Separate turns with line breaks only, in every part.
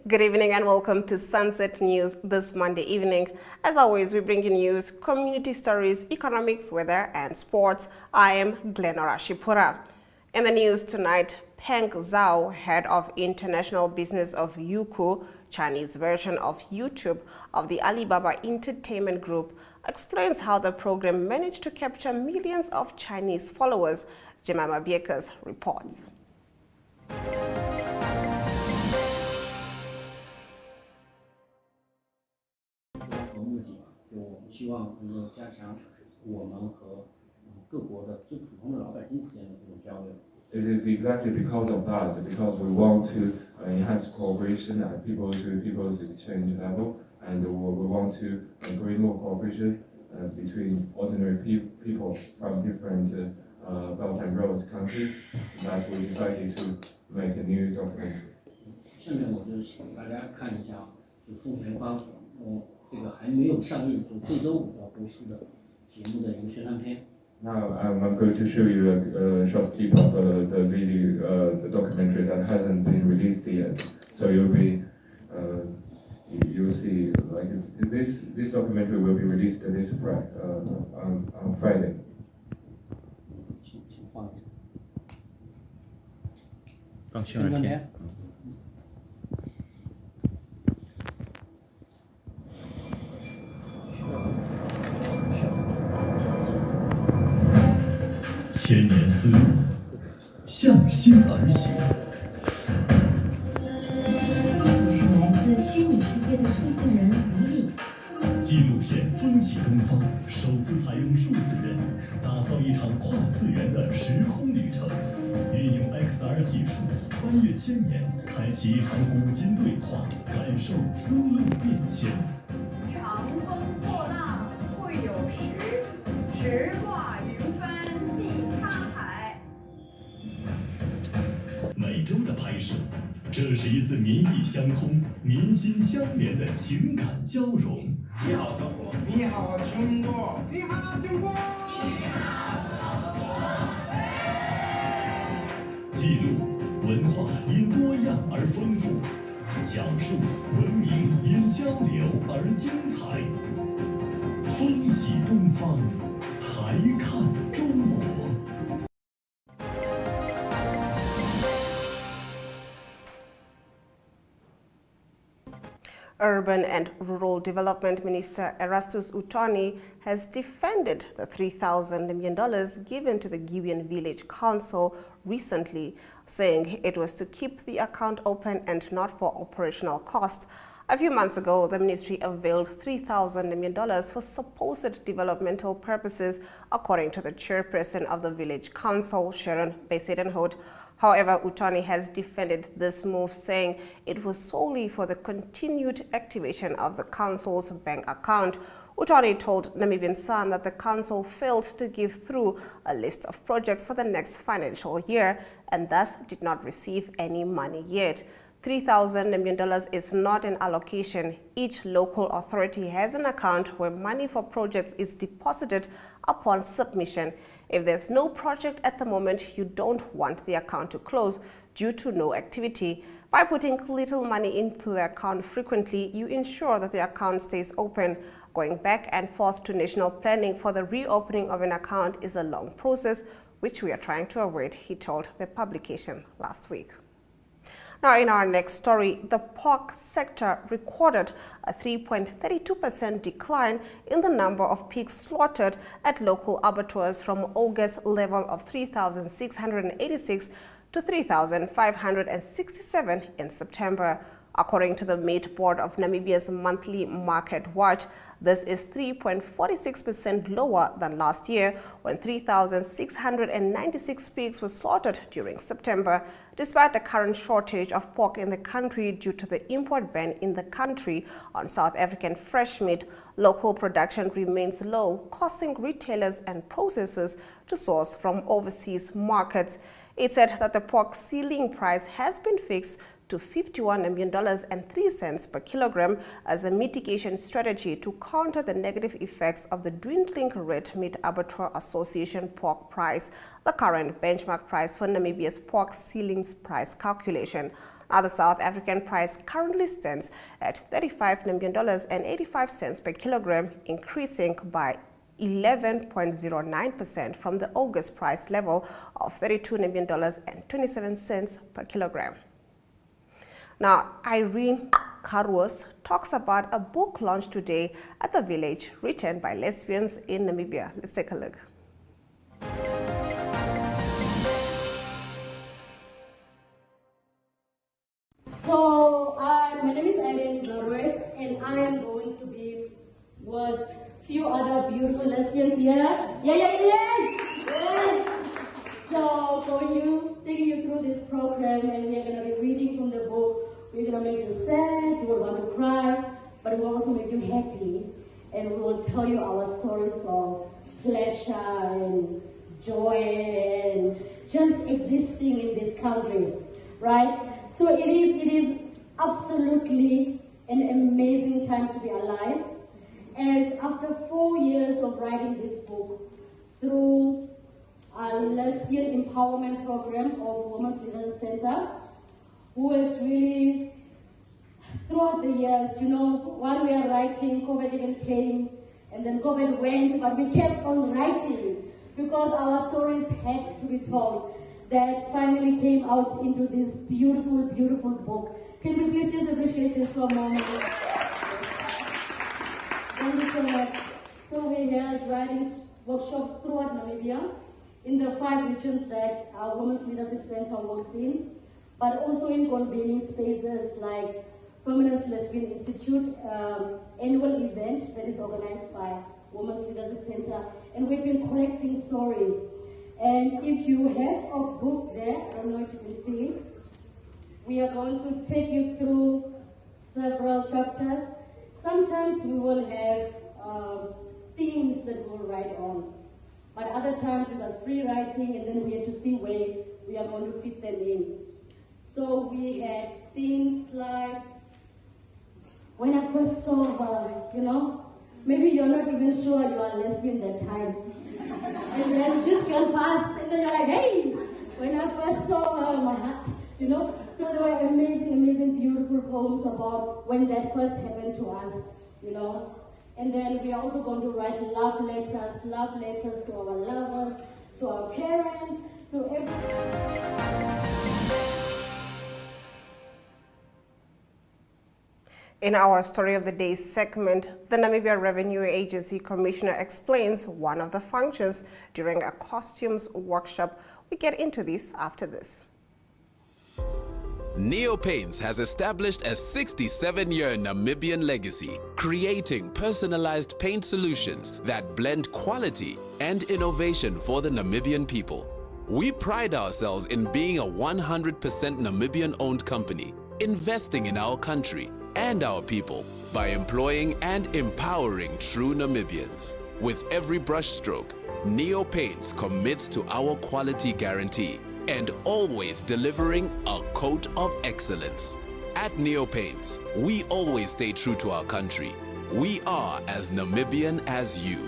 Good evening and welcome to Sunset News this Monday evening. As always, we bring you news, community stories, economics, weather, and sports. I am Glenora Shipura. In the news tonight, Peng Zhao, head of international business of Youku, Chinese version of YouTube of the Alibaba Entertainment Group, explains how the program managed to capture millions of Chinese followers. Jemima Biekas reports.
It is exactly because of that, because we want to enhance cooperation at people-to-people's exchange level, and we want to bring more cooperation between ordinary people from different Belt and Road countries. That we decided to make a new documentary.
下面我就请大家看一下，就奉贤帮这个还没有上映，就这周五要播出的节目的一个宣传片。
Now I'm going to show you a short clip of the video, the documentary that hasn't been released yet. So you'll see like this documentary will be released this on Friday.
请放一下。
放宣传片。
千年思路，向心而行。
我是来自虚拟世界的数字人李李。
记录线风起东方，首次采用数字人，打造一场跨次元的时空旅程。运用 XR 技术，穿越千年，开启一场古今对话，感受思路变迁。
长风破浪会有时，直挂云帆济沧海。
每周的拍摄，这是一次民意相通、民心相连的情感交融。
你好，中国！你好，中国！你好，中国！你好，中国！
记录文化因多样而丰富，讲述文明因交流而精彩。风起东方，还看中国。
Urban and Rural Development Minister Erastus Utonie has defended the $3,000 million given to the Gibeon Village Council recently, saying it was to keep the account open and not for operational cost. A few months ago, the ministry availed $3,000 million for supposed developmental purposes, according to the chairperson of the village council, Sharon Besedenhout. However, Utonie has defended this move, saying it was solely for the continued activation of the council's bank account. Utonie told Namibian Sun that the council failed to give through a list of projects for the next financial year and thus did not receive any money yet. $3,000 million is not an allocation. Each local authority has an account where money for projects is deposited upon submission. If there's no project at the moment, you don't want the account to close due to no activity. By putting little money into the account frequently, you ensure that the account stays open. Going back and forth to national planning for the reopening of an account is a long process, which we are trying to avoid, he told the publication last week. Now, in our next story, the pork sector recorded a 3.32% decline in the number of pigs slaughtered at local abattoirs from August level of 3,686 to 3,567 in September. According to the Meat Board of Namibia's monthly market watch, this is 3.46% lower than last year, when 3,696 pigs were slaughtered during September. Despite the current shortage of pork in the country due to the import ban in the country on South African fresh meat, local production remains low, causing retailers and processors to source from overseas markets. It said that the pork ceiling price has been fixed to $51.03 per kilogram as a mitigation strategy to counter the negative effects of the dwindling red meat abattoir association pork price, the current benchmark price for Namibia's pork ceilings price calculation. Now, the South African price currently stands at $35.85 per kilogram, increasing by 11.09% from the August price level of $32.27 per kilogram. Now, Irene Karwas talks about a book launched today at the village written by lesbians in Namibia. Let's take a look.
So, my name is Irene Karwas, and I am going to be with few other beautiful lesbians here. Yeah. So, taking you through this program, and we are going to be reading from the book. We're going to make you sad, you will want to cry, but we will also make you happy, and we will tell you our stories of pleasure and joy and just existing in this country, right? So it is absolutely an amazing time to be alive, as after 4 years of writing this book through a lesbian empowerment program of Women's Leadership Center, who has really, throughout the years, while we are writing, COVID even came, and then COVID went, but we kept on writing because our stories had to be told. That finally came out into this beautiful, beautiful book. Can we please just appreciate this for a moment? Thank you so much. So we held writing workshops throughout Namibia in the 5 regions that our Women's Leadership Center works in, but also in convening spaces like Feminist Lesbian Institute annual event that is organized by Women's Leadership Center, and we've been collecting stories. And if you have a book there, I don't know if you can see, we are going to take you through several chapters. Sometimes we will have themes that we'll write on, but other times it was free writing, and then we had to see where we are going to fit them in. So we had things like, when I first saw her, maybe you're not even sure you are lesbian that time. And then this girl passed, and then you're like, hey, when I first saw her, my heart, So there were amazing, amazing, beautiful poems about when that first happened to us, And then we are also going to write love letters to our lovers, to our parents, to everyone.
In our Story of the Day segment, the Namibia Revenue Agency Commissioner explains one of the functions during a costumes workshop. We get into this after this.
Neo Paints has established a 67-year Namibian legacy, creating personalized paint solutions that blend quality and innovation for the Namibian people. We pride ourselves in being a 100% Namibian-owned company, investing in our country and our people by employing and empowering true Namibians. With every brushstroke, Neo Paints commits to our quality guarantee and always delivering a coat of excellence. At Neo Paints, we always stay true to our country. We are as Namibian as you.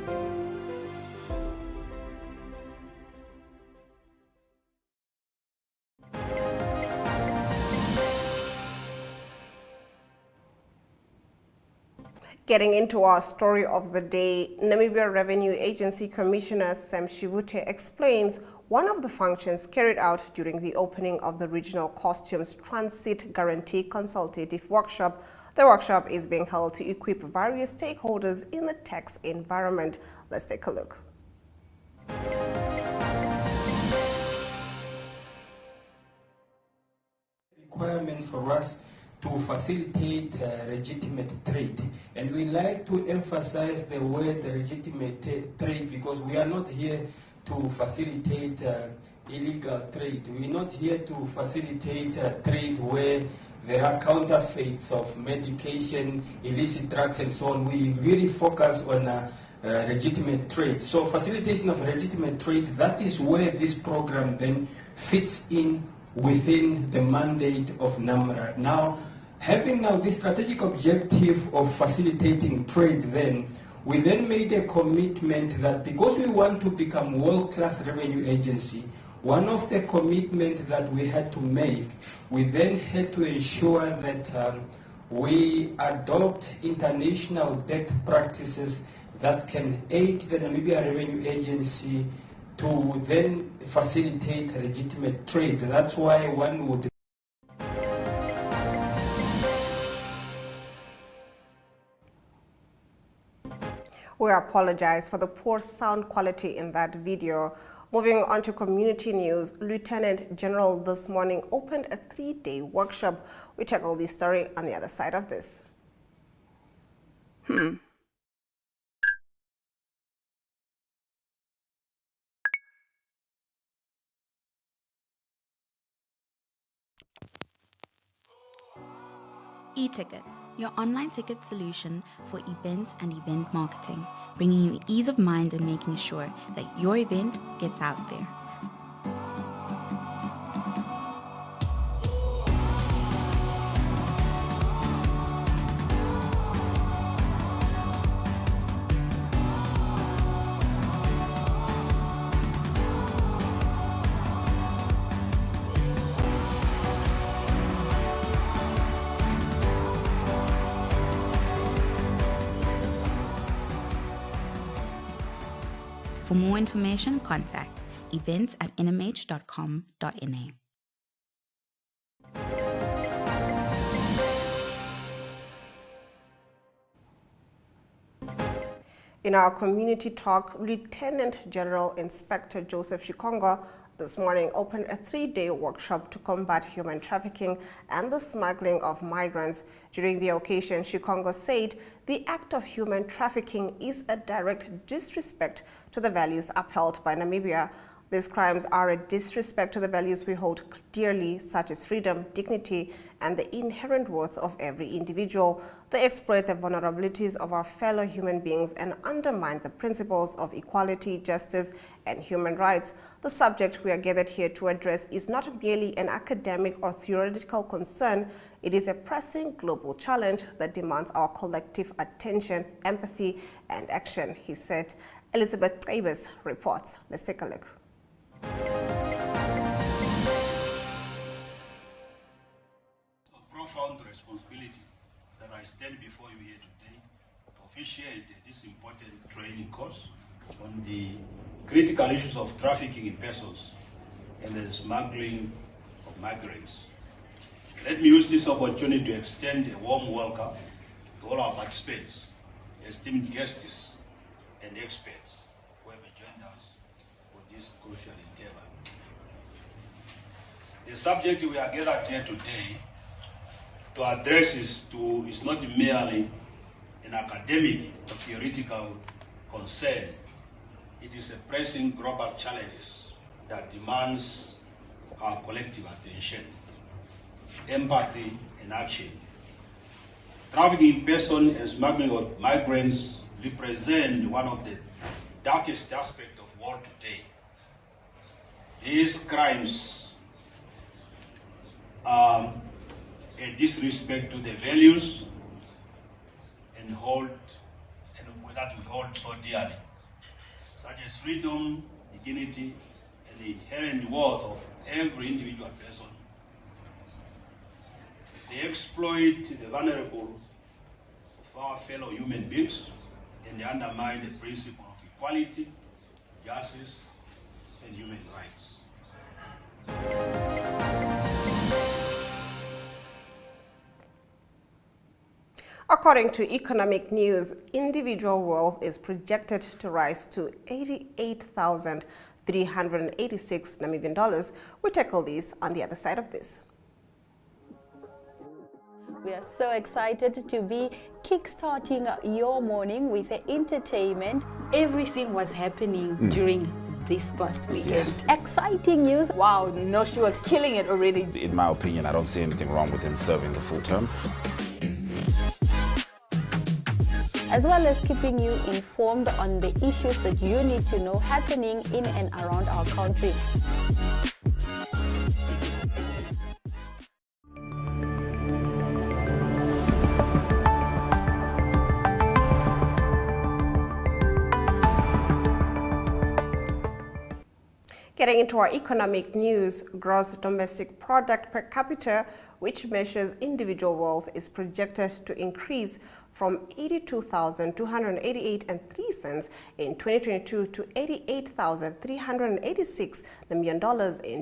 Getting into our story of the day, Namibia Revenue Agency Commissioner Sam Shivute explains one of the functions carried out during the opening of the Regional Costumes Transit Guarantee Consultative Workshop. The workshop is being held to equip various stakeholders in the tax environment. Let's take a look.
Requirement for us to facilitate legitimate trade, and we like to emphasize the word legitimate trade because we are not here to facilitate illegal trade. We're not here to facilitate trade where there are counterfeits of medication, illicit drugs, and so on. We really focus on legitimate trade. So facilitation of legitimate trade, that is where this program then fits in within the mandate of NAMRA. Now, having now this strategic objective of facilitating trade then, we then made a commitment that because we want to become world-class revenue agency, one of the commitments that we had to make, we then had to ensure that we adopt international best practices that can aid the Namibia Revenue Agency to then facilitate legitimate trade. That's why one would
We apologize for the poor sound quality in that video. Moving on to community news, Lieutenant General this morning opened a 3-day workshop. We tackle this story on the other side of this.
eTicket, your online ticket solution for events and event marketing, bringing you ease of mind and making sure that your event gets out there. For more information, contact events@nmh.com.na.
In our community talk, Lieutenant General Inspector Joseph Shikongo this morning opened a 3-day workshop to combat human trafficking and the smuggling of migrants. During the occasion, Shikongo said the act of human trafficking is a direct disrespect to the values upheld by Namibia. These crimes are a disrespect to the values we hold dearly, such as freedom, dignity, and the inherent worth of every individual. They exploit the vulnerabilities of our fellow human beings and undermine the principles of equality, justice, and human rights. The subject we are gathered here to address is not merely an academic or theoretical concern. It is a pressing global challenge that demands our collective attention, empathy, and action, he said. Elizabeth Davis reports. Let's take a look.
Profound responsibility that I stand before you here today to officiate this important training course on the critical issues of trafficking in persons and the smuggling of migrants. Let me use this opportunity to extend a warm welcome to all our participants, esteemed guests and experts who have joined us for this crucial endeavor. The subject we are gathered here today to address is not merely an academic or theoretical concern. It is a pressing global challenge that demands our collective attention, empathy, and action. Trafficking in persons and smuggling of migrants represent one of the darkest aspects of war today. These crimes are a disrespect to the values and that we hold so dearly, such as freedom, dignity, and the inherent worth of every individual person. They exploit the vulnerable of our fellow human beings, and they undermine the principle of equality, justice, and human rights.
According to Economic News, individual wealth is projected to rise to 88,386 Namibian dollars. We tackle this on the other side of this.
We are so excited to be kickstarting your morning with the entertainment.
Everything was happening during this past weekend.
Yes.
Exciting news.
Wow, no, she was killing it already.
In my opinion, I don't see anything wrong with him serving the full term.
As well as keeping you informed on the issues that you need to know happening in and around our country.
Getting into our economic news, gross domestic product per capita, which measures individual wealth, is projected to increase from $82,288.03 in 2022 to $88,386 million in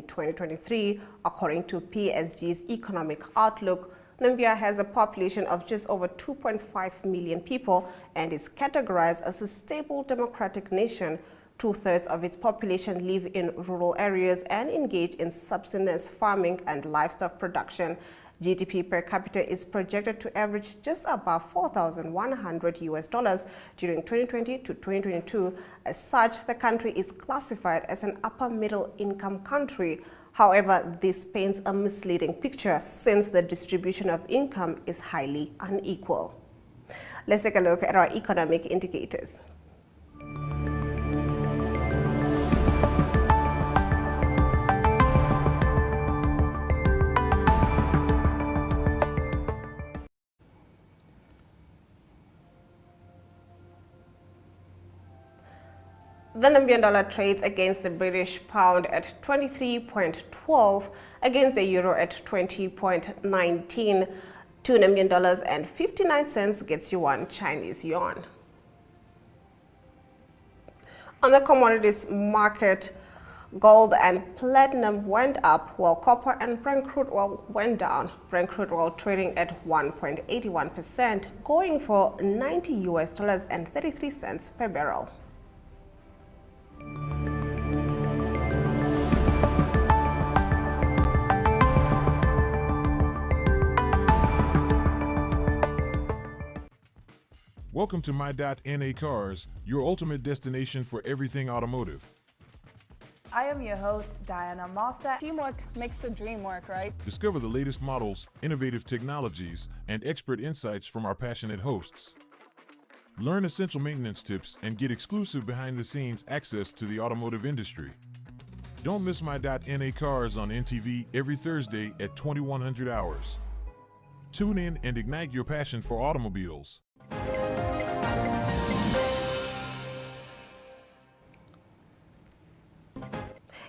2023, according to PSG's economic outlook. Namibia has a population of just over 2.5 million people and is categorized as a stable democratic nation. 2/3 of its population live in rural areas and engage in subsistence farming and livestock production. GDP per capita is projected to average just above $4,100 during 2020 to 2022. As such, the country is classified as an upper middle income country. However, this paints a misleading picture since the distribution of income is highly unequal. Let's take a look at our economic indicators. The Namibian dollar trades against the British pound at 23.12, against the euro at 20.19. $2 Namibian and 59 cents gets you one Chinese yuan. On the commodities market, gold and platinum went up, while copper and Brent crude oil went down. Brent crude oil trading at 1.81%, going for $90.33 per barrel.
Welcome to My.NA Cars, your ultimate destination for everything automotive.
I am your host, Diana Master.
Teamwork makes the dream work, right?
Discover the latest models, innovative technologies, and expert insights from our passionate hosts. Learn essential maintenance tips and get exclusive behind-the-scenes access to the automotive industry. Don't miss My.NA Cars on NTV every Thursday at 2100 hours. Tune in and ignite your passion for automobiles.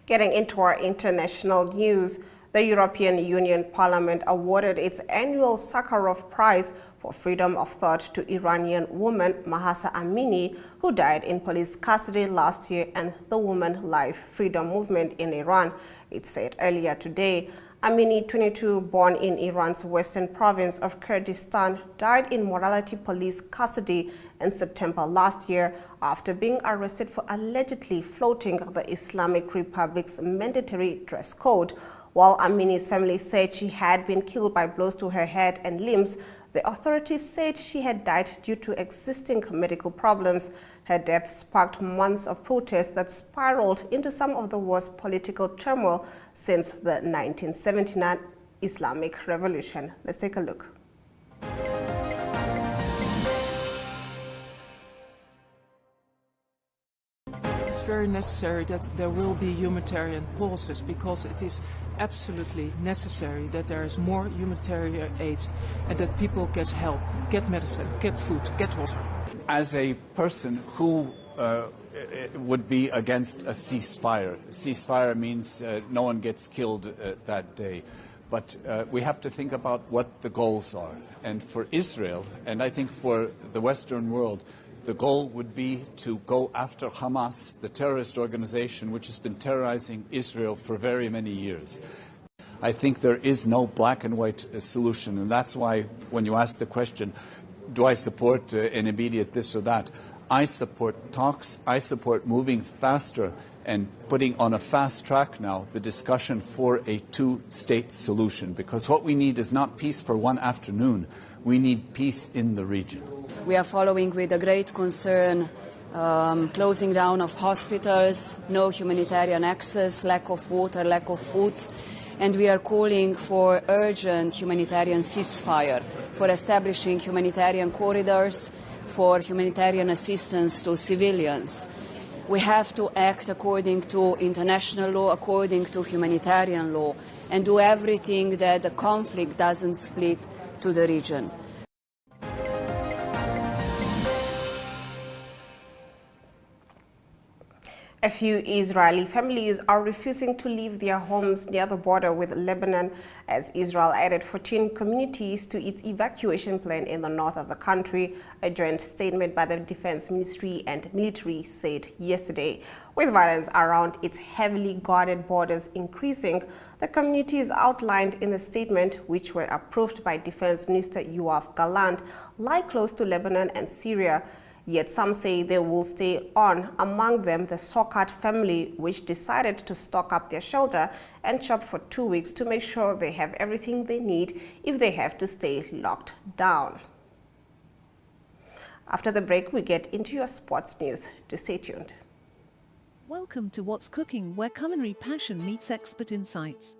Getting into our international news, the European Union Parliament awarded its annual Sakharov Prize for freedom of thought to Iranian woman Mahsa Amini, who died in police custody last year, and the Women Life Freedom Movement in Iran. It said earlier today. Amini, 22, born in Iran's western province of Kurdistan, died in morality police custody in September last year after being arrested for allegedly floating the Islamic Republic's mandatory dress code. While Amini's family said she had been killed by blows to her head and limbs, the authorities said she had died due to existing medical problems. Her death sparked months of protests that spiraled into some of the worst political turmoil since the 1979 Islamic Revolution. Let's take a look.
It's very necessary that there will be humanitarian pauses, because it is absolutely necessary that there is more humanitarian aid and that people get help, get medicine, get food, get water.
As a person who would be against a ceasefire. A ceasefire means no one gets killed that day. But we have to think about what the goals are. And for Israel, and I think for the Western world, the goal would be to go after Hamas, the terrorist organization which has been terrorizing Israel for very many years. I think there is no black and white solution, and that's why when you ask the question, do I support an immediate this or that, I support talks, I support moving faster and putting on a fast track now the discussion for a two-state solution, because what we need is not peace for one afternoon, we need peace in the region.
We are following with a great concern closing down of hospitals, no humanitarian access, lack of water, lack of food, and we are calling for urgent humanitarian ceasefire, for establishing humanitarian corridors, for humanitarian assistance to civilians. We have to act according to international law, according to humanitarian law, and do everything that the conflict doesn't split to the region.
A few Israeli families are refusing to leave their homes near the border with Lebanon as Israel added 14 communities to its evacuation plan in the north of the country, a joint statement by the Defense Ministry and military said yesterday. With violence around its heavily guarded borders increasing, the communities outlined in the statement, which were approved by Defense Minister Yoav Gallant, lie close to Lebanon and Syria. Yet some say they will stay on, among them the Sokat family, which decided to stock up their shelter and shop for 2 weeks to make sure they have everything they need if they have to stay locked down. After the break, we get into your sports news. To stay tuned.
Welcome to What's Cooking, where culinary passion meets expert insights.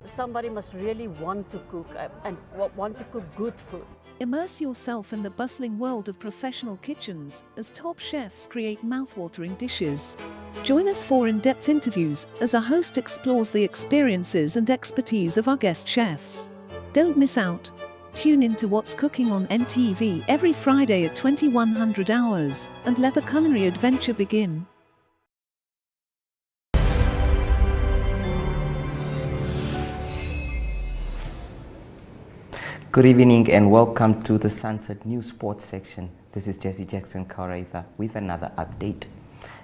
Somebody must really want to cook and want to cook good food.
Immerse yourself in the bustling world of professional kitchens as top chefs create mouth-watering dishes. Join us for in-depth interviews as our host explores the experiences and expertise of our guest chefs. Don't miss out. Tune in to What's Cooking on NTV every Friday at 2100 hours and let the culinary adventure begin.
Good evening and welcome to the Sunset News Sports section. This is Jesse Jackson Kauraitha with another update.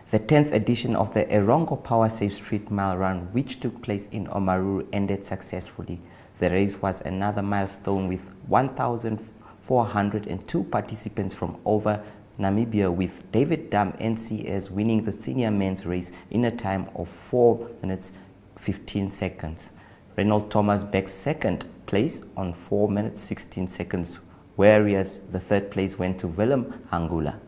The 10th edition of the Erongo Power Safe Street Mile Run, which took place in Omaruru, ended successfully. The race was another milestone with 1,402 participants from over Namibia, with David Dam NCS winning the senior men's race in a time of 4 minutes 15 seconds. Reynold Thomas backed second place on 4 minutes 16 seconds, whereas the third place went to Willem Angula.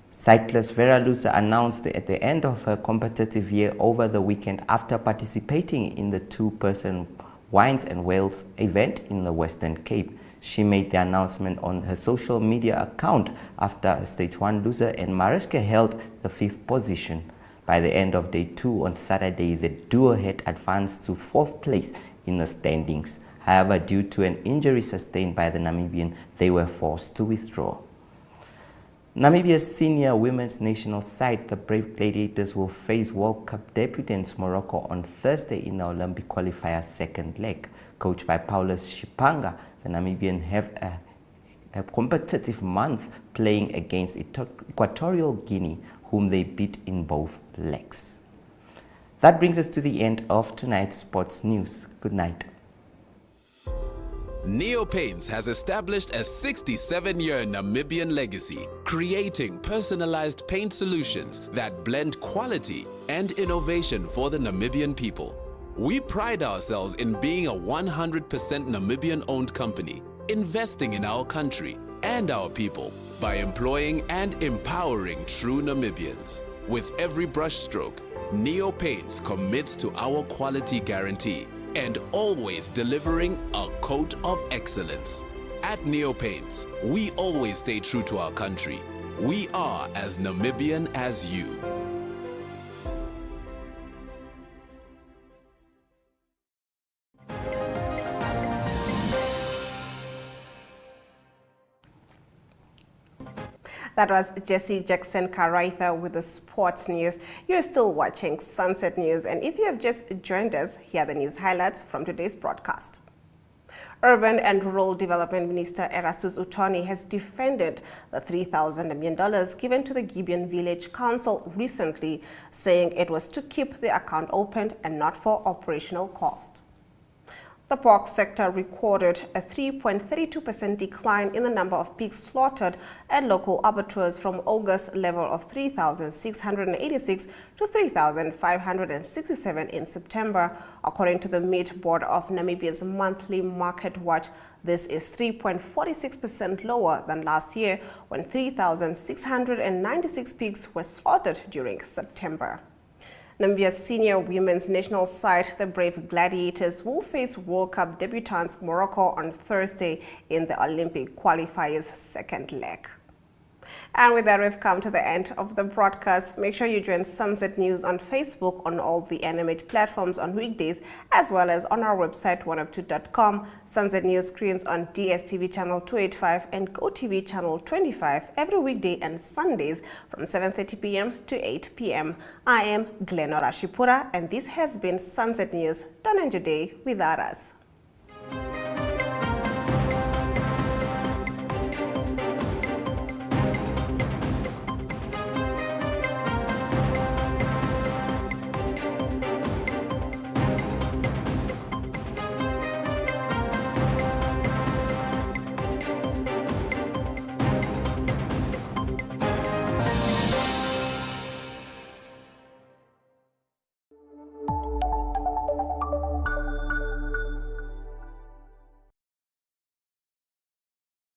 Cyclist Vera Lusa announced at the end of her competitive year over the weekend after participating in the two-person Wines and Wales event in the Western Cape. She made the announcement on her social media account after Stage 1 loser and Mariska held the 5th position. By the end of day 2 on Saturday, the duo had advanced to 4th place in the standings. However, due to an injury sustained by the Namibian, they were forced to withdraw. Namibia's senior women's national side, the Brave Gladiators, will face World Cup debutants Morocco on Thursday in the Olympic qualifier second leg. Coached by Paulus Shipanga, the Namibian have a competitive month playing against Equatorial Guinea, whom they beat in both legs. That brings us to the end of tonight's sports news. Good night.
Neopaints has established a 67-year Namibian legacy, creating personalized paint solutions that blend quality and innovation for the Namibian people. We pride ourselves in being a 100% Namibian-owned company, investing in our country and our people by employing and empowering true Namibians. With every brushstroke, Neopaints commits to our quality guarantee and always delivering a coat of excellence. At Neopaints, we always stay true to our country. We are as Namibian as you.
That was Jesse Jackson Kauraitha with the sports news. You're still watching Sunset News, and if you have just joined us, here are the news highlights from today's broadcast. Urban and Rural Development Minister Erastus Uthoni has defended the $3,000 million given to the Gibeon Village Council recently, saying it was to keep the account open and not for operational cost. The pork sector recorded a 3.32% decline in the number of pigs slaughtered at local abattoirs from August level of 3,686 to 3,567 in September. According to the Meat Board of Namibia's monthly market watch, this is 3.46% lower than last year, when 3,696 pigs were slaughtered during September. Namibia's senior women's national side, the Brave Gladiators, will face World Cup debutants Morocco on Thursday in the Olympic qualifiers second leg. And with that, we've come to the end of the broadcast. Make sure you join Sunset News on Facebook, on all the NMH platforms on weekdays, as well as on our website, 1up2.com. Sunset News screens on DSTV channel 285 and GoTV channel 25 every weekday and Sundays from 7:30 p.m. to 8 p.m. I am Glenora Shipura, and this has been Sunset News. Don't end your day without us.